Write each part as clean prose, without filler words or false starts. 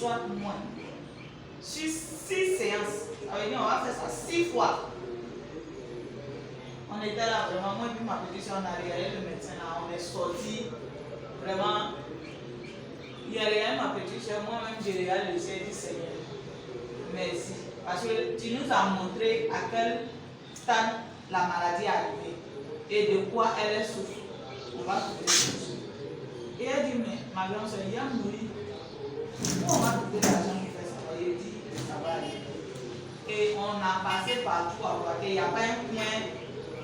soit moins. Sur 6 séances, ça veut dire on va faire ça 6 fois. On était là vraiment, moi et puis ma petite soeur, on a regardé le médecin là, on est sorti vraiment. Il y a regardé ma petite soeur, moi-même j'ai regardé le ciel et dit Seigneur, merci. Parce que tu nous as montré à quel stade la maladie est arrivée et de quoi elle souffre. On va trouver des solutions. Et elle dit, mais ma grande soeur, il y a mouru. On va trouver l'argent qui fait ça. Il dit, ça va aller. Et on a passé partout à voir. Il n'y a pas un coin,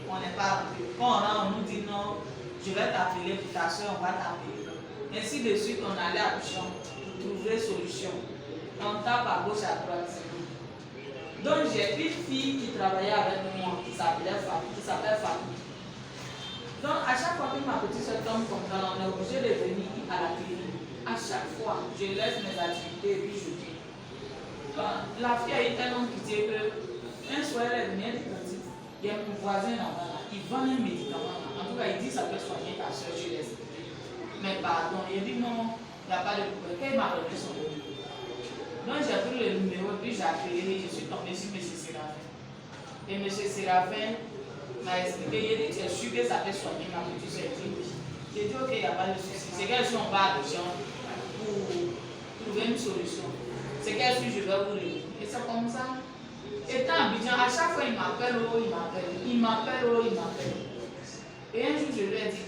on n'est pas rentré. Quand on nous dit non, je vais t'appeler pour ta soeur, on va t'appeler. Ainsi de suite, on allait à Bouchon pour trouver solution. On tape à gauche, à droite. Donc j'ai une fille qui travaillait avec moi, qui s'appelait Fatou. Donc à chaque fois que ma petite soeur tombe comme ça, on est obligé de venir à la clinique. À chaque fois, je laisse mes activités et puis je dis. La fille a eu tellement pitié qu'un soir elle est venue, elle dit, il y a mon voisin là-bas, il vend un médicament là. En tout cas, il dit ça peut soigner ta soeur, je laisse. Mais pardon, il dit non, il n'y a pas de problème. Quand il m'a donné son numéro. Donc j'ai pris le numéro, puis j'ai appelé, je suis tombée sur M. Séraphin. Et M. Séraphin m'a expliqué, il dit, tu es sûr que ça peut soigner ma petite soeur? J'ai dit, ok, il n'y a pas de souci. C'est qu'elle si on va à Abidjan pour trouver une solution. C'est qu'elle si je vais vous le dire. Et c'est comme ça. Étant à Abidjan, à chaque fois, il m'appelle, il m'appelle. Et un jour, je lui ai dit,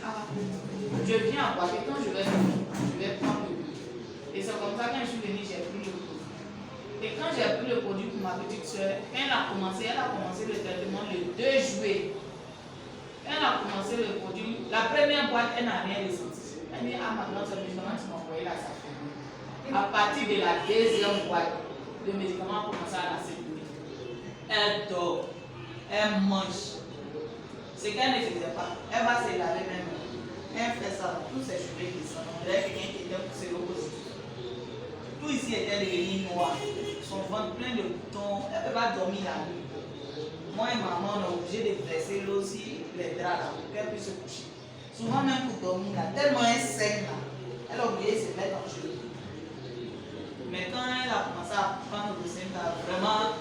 je viens à Boaké, quand je vais venir, je vais prendre le produit. Et c'est comme ça, quand je suis venue, j'ai pris le produit. Et quand j'ai pris le produit pour ma petite soeur, elle a commencé le traitement le 2 juillet. Elle a commencé le produit. La première boîte, elle n'a rien ressenti. Elle dit, ma grande soeur, le médicament, tu m'as envoyé là, ça fait. À partir de la deuxième boîte, le médicament a commencé à la circuler. Elle dort, elle mange. Ce qu'elle ne faisait pas, elle va se laver même. Elle fait ça, tous ses cheveux qui sont. On dirait quelqu'un qui était poussé au positif. Tout ici était devenu noir. Son ventre plein de boutons. Elle ne peut pas dormir la nuit. Moi et maman, on est obligé de presser l'eau aussi, les draps là, pour qu'elle puisse se coucher. Souvent même pour dormir là, tellement elle saigne là, elle a oublié de se mettre en jeu. Mais quand elle a commencé à prendre le sein, vraiment,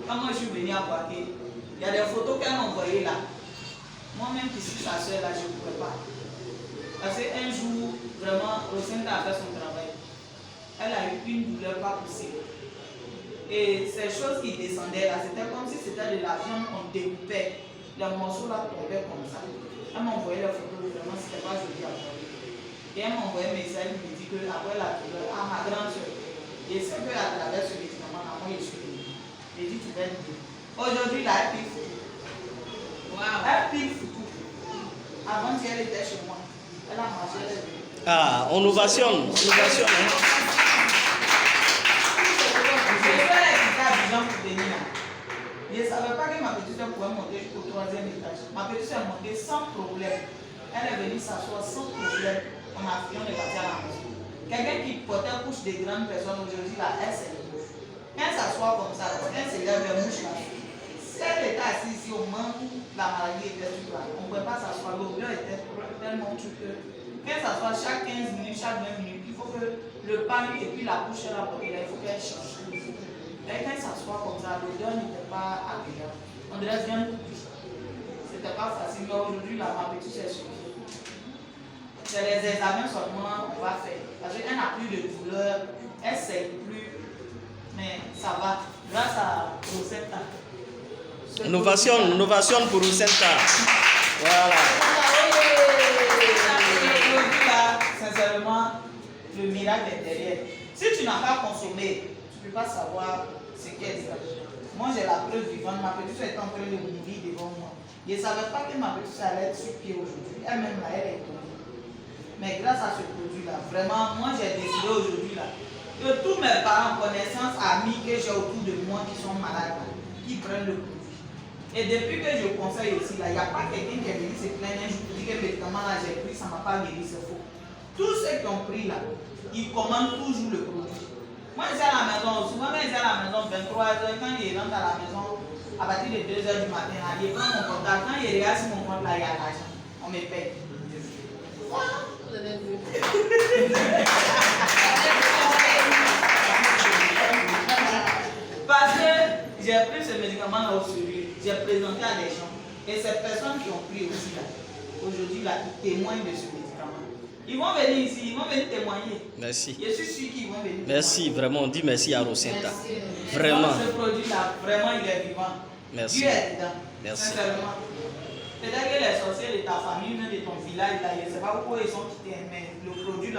quand moi je suis venue à Boaké, il y a des photos qu'elle m'a envoyées là. Moi-même qui suis sa soeur là, je ne pouvais pas. Parce qu'un jour, vraiment, Rosenda a fait son travail. Elle a eu une douleur pas possible. Et ces choses qui descendaient là, c'était comme si c'était de la viande qu'on découpait. Les morceaux là tombaient comme ça. Elle m'a envoyé les photos, vraiment, c'était pas joli à voir. Et elle m'a envoyé un message, elle me dit qu'après la douleur, ma grande soeur, je sais qu'à travers ce médicament, moi je suis venue. J'ai dit, tu vas être bien. Aujourd'hui, là, elle pique foutu. Wow. Elle pique foutu. Avant qu'elle était chez moi, elle a mangé, elle est venue. Ah, on ovationne. On ovationne, hein. Je ne savais pas que ma petite soeur pouvait monter jusqu'au 3e étage. Ma petite soeur est montée sans problème. Elle est venue s'asseoir sans problème. On est parti à la maison. Quelqu'un qui portait couche de grandes personnes aujourd'hui, là, elle s'est levée. Elle s'assoit comme ça, elle se lève les mouches là. Si elle était assise ici au moment où la maladie était tout là, on ne pouvait pas s'asseoir. L'odeur était tellement truqueuse. Quand elle s'assoit chaque 15 minutes, chaque 20 minutes, il faut que le pain et puis la couche elle a portée là, il faut qu'elle change. Et quand elle s'assoit comme ça, l'odeur n'était pas agréable. On dirait bien coupé. C'était pas facile, mais aujourd'hui, là, ma petite est suffisante. C'est les examens seulement qu'on va faire. Parce qu'elle n'a plus de douleur, elle ne saigne plus. Mais ça va, grâce à Rosetta. Innovation pour Rosetta. Voilà. Aujourd'hui, là, sincèrement, le miracle est derrière. Si tu n'as pas consommé, tu ne peux pas savoir ce qu'est ça. Moi, j'ai la preuve vivante. Ma petite soeur est en train de mourir devant moi. Je ne savais pas que ma petite soeur allait être sur pied aujourd'hui. Elle-même, là, elle est tombée. Mais grâce à ce produit-là, vraiment, moi, j'ai décidé aujourd'hui, là, que tous mes parents, connaissances, amis que j'ai autour de moi qui sont malades, là, qui prennent le produit. Et depuis que je conseille aussi, là, il n'y a pas quelqu'un qui est venu se plaindre un jour pour dire que le médicament, là, j'ai pris, ça ne m'a pas guéri, c'est faux. Tous ceux qui ont pris, là, ils commandent toujours le produit. Moi, je suis à la maison, souvent, quand je suis à la maison, 23h, quand il rentre à la maison, à partir de 2h du matin, là, il prend mon contact. Quand il regarde sur mon compte, là, il y a l'argent. On me paye. Voilà. au sérieux. J'ai présenté à des gens. Et ces personnes qui ont pris aussi là, aujourd'hui là, ils témoignent de ce médicament. Ils vont venir ici, ils vont venir témoigner. Merci. Je suis sûr qu'ils vont venir. Merci, vraiment. On dit merci à Rosenta. Donc, Vraiment. ce produit-là, vraiment, il est vivant. Merci. Dieu est dedans. Merci. Sincèrement. Peut-être que les sorciers de ta famille, même de ton village, là, je ne sais pas pourquoi ils sont quittés, mais le produit là.